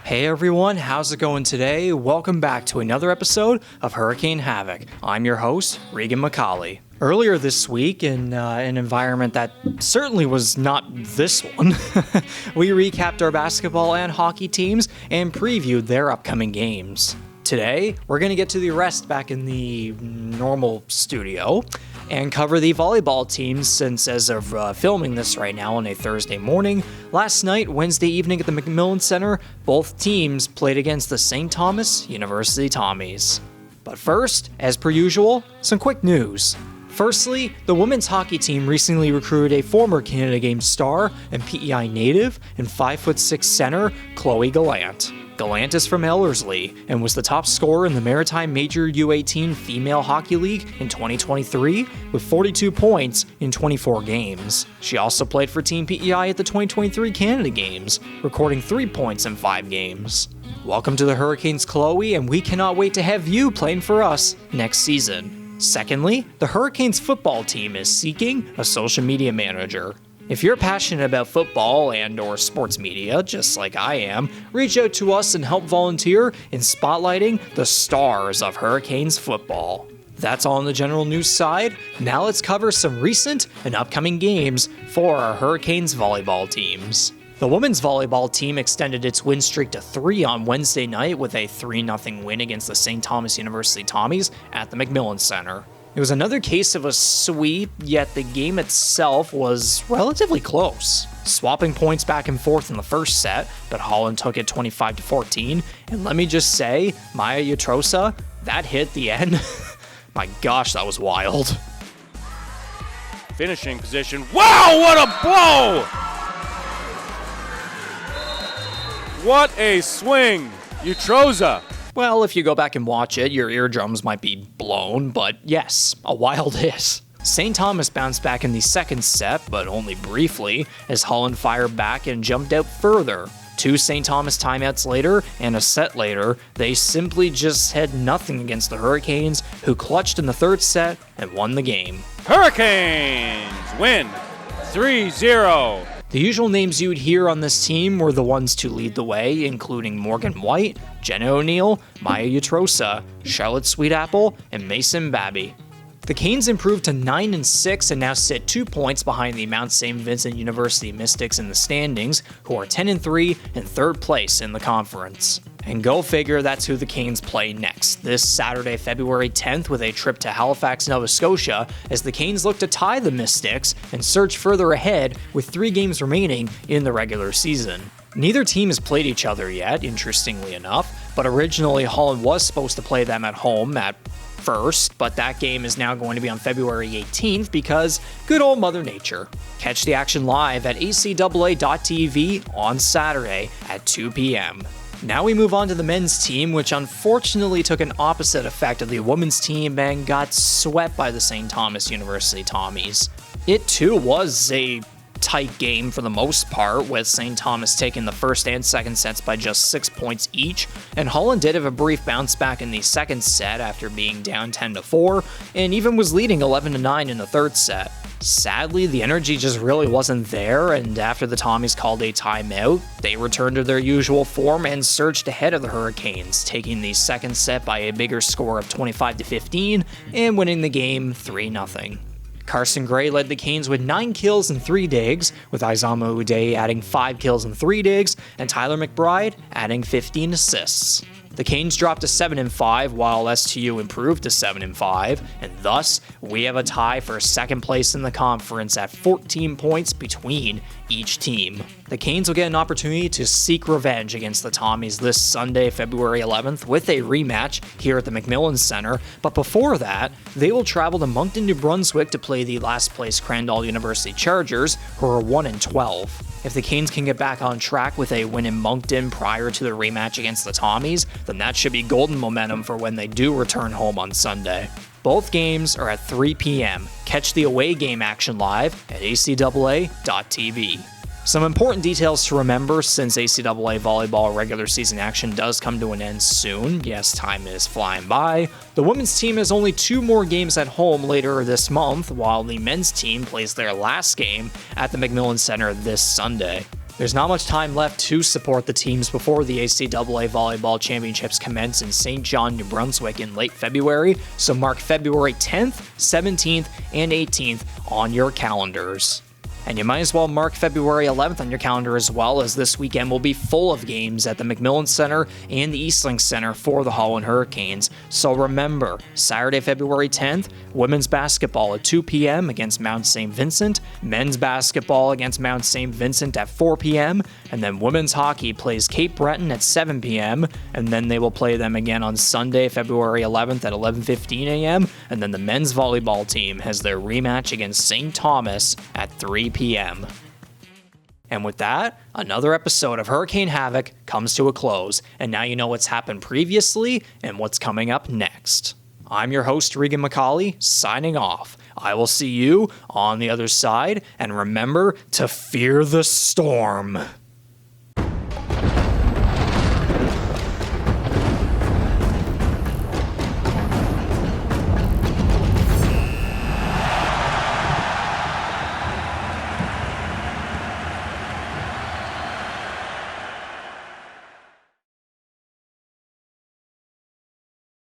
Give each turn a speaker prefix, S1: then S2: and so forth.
S1: Hey everyone, how's it going today? Welcome back to another episode of Hurricane Havoc. I'm your host, Reegan MacAulay. Earlier this week, in an environment that certainly was not this one, we recapped our basketball and hockey teams and previewed their upcoming games. Today, we're going to get to the rest back in the normal studio and cover the volleyball teams since as of filming this right now on a Thursday morning, last night, Wednesday evening at the McMillan Centre, both teams played against the St. Thomas University Tommies. But first, as per usual, some quick news. Firstly, the women's hockey team recently recruited a former Canada Games star and PEI native and 5'6" center, Chloe Gallant. Gallant is from Ellerslie and was the top scorer in the Maritime Major U18 Female Hockey League in 2023 with 42 points in 24 games. She also played for Team PEI at the 2023 Canada Games, recording 3 points in 5 games. Welcome to the Hurricanes, Chloe, and we cannot wait to have you playing for us next season. Secondly, the Hurricanes football team is seeking a social media manager. If you're passionate about football and or sports media, just like I am, reach out to us and help volunteer in spotlighting the stars of Hurricanes football. That's all on the general news side. Now let's cover some recent and upcoming games for our Hurricanes volleyball teams. The women's volleyball team extended its win streak to 3 on Wednesday night with a 3-0 win against the St. Thomas University Tommies at the McMillan Centre. It was another case of a sweep, yet the game itself was relatively close. Swapping points back and forth in the first set, but Holland took it 25-14, and let me just say, Maya Utrosa, that hit the end, my gosh, that was wild.
S2: Finishing position, wow, what a blow! What a swing, Utrosa.
S1: Well, if you go back and watch it, your eardrums might be blown, but yes, a wild hit. St. Thomas bounced back in the second set, but only briefly, as Holland fired back and jumped out further. 2 St. Thomas timeouts later, and a set later, they simply just had nothing against the Hurricanes, who clutched in the third set and won the game.
S2: Hurricanes win 3-0.
S1: The usual names you'd hear on this team were the ones to lead the way, including Morgan White, Jenna O'Neill, Maya Utrosa, Charlotte Sweetapple, and Mason Babby. The Canes improved to 9-6 and now sit 2 points behind the Mount St. Vincent University Mystics in the standings, who are 10-3 and third place in the conference. And go figure, that's who the Canes play next, this Saturday, February 10th, with a trip to Halifax, Nova Scotia, as the Canes look to tie the Mystics and surge further ahead with 3 games remaining in the regular season. Neither team has played each other yet, interestingly enough, but originally Holland was supposed to play them at home at first, but that game is now going to be on February 18th because good old Mother Nature. Catch the action live at acaa.tv on Saturday at 2 p.m. Now we move on to the men's team, which unfortunately took an opposite effect of the women's team and got swept by the St. Thomas University Tommies. It too was a tight game for the most part, with St. Thomas taking the first and second sets by just 6 points each, and Holland did have a brief bounce back in the second set after being down 10-4, and even was leading 11-9 in the third set. Sadly, the energy just really wasn't there, and after the Tommies called a timeout, they returned to their usual form and surged ahead of the Hurricanes, taking the second set by a bigger score of 25-15 and winning the game 3-0. Carson Gray led the Canes with 9 kills and 3 digs, with Izama Uday adding 5 kills and 3 digs, and Tyler McBride adding 15 assists. The Canes dropped to 7-5, while STU improved to 7-5, and thus, we have a tie for second place in the conference at 14 points between each team. The Canes will get an opportunity to seek revenge against the Tommies this Sunday, February 11th, with a rematch here at the McMillan Centre, but before that, they will travel to Moncton, New Brunswick to play the last place Crandall University Chargers, who are 1-12. If the Canes can get back on track with a win in Moncton prior to the rematch against the Tommies, then that should be golden momentum for when they do return home on Sunday. Both games are at 3 p.m. Catch the away game action live at acaa.tv. Some important details to remember since ACAA volleyball regular season action does come to an end soon. Yes, time is flying by. The women's team has only 2 more games at home later this month, while the men's team plays their last game at the McMillan Centre this Sunday. There's not much time left to support the teams before the ACAA Volleyball Championships commence in St. John, New Brunswick in late February, so mark February 10th, 17th, and 18th on your calendars. And you might as well mark February 11th on your calendar as well, as this weekend will be full of games at the McMillan Centre and the Eastlink Centre for the Holland Hurricanes. So remember, Saturday, February 10th, women's basketball at 2 p.m. against Mount St. Vincent, men's basketball against Mount St. Vincent at 4 p.m., and then women's hockey plays Cape Breton at 7 p.m., and then they will play them again on Sunday, February 11th at 11:15 a.m., and then the men's volleyball team has their rematch against St. Thomas at 3 p.m. And with that, another episode of Hurricane Havoc comes to a close, and now you know what's happened previously and what's coming up next. I'm your host, Reegan MacAulay, signing off. I will see you on the other side, and remember to fear the storm.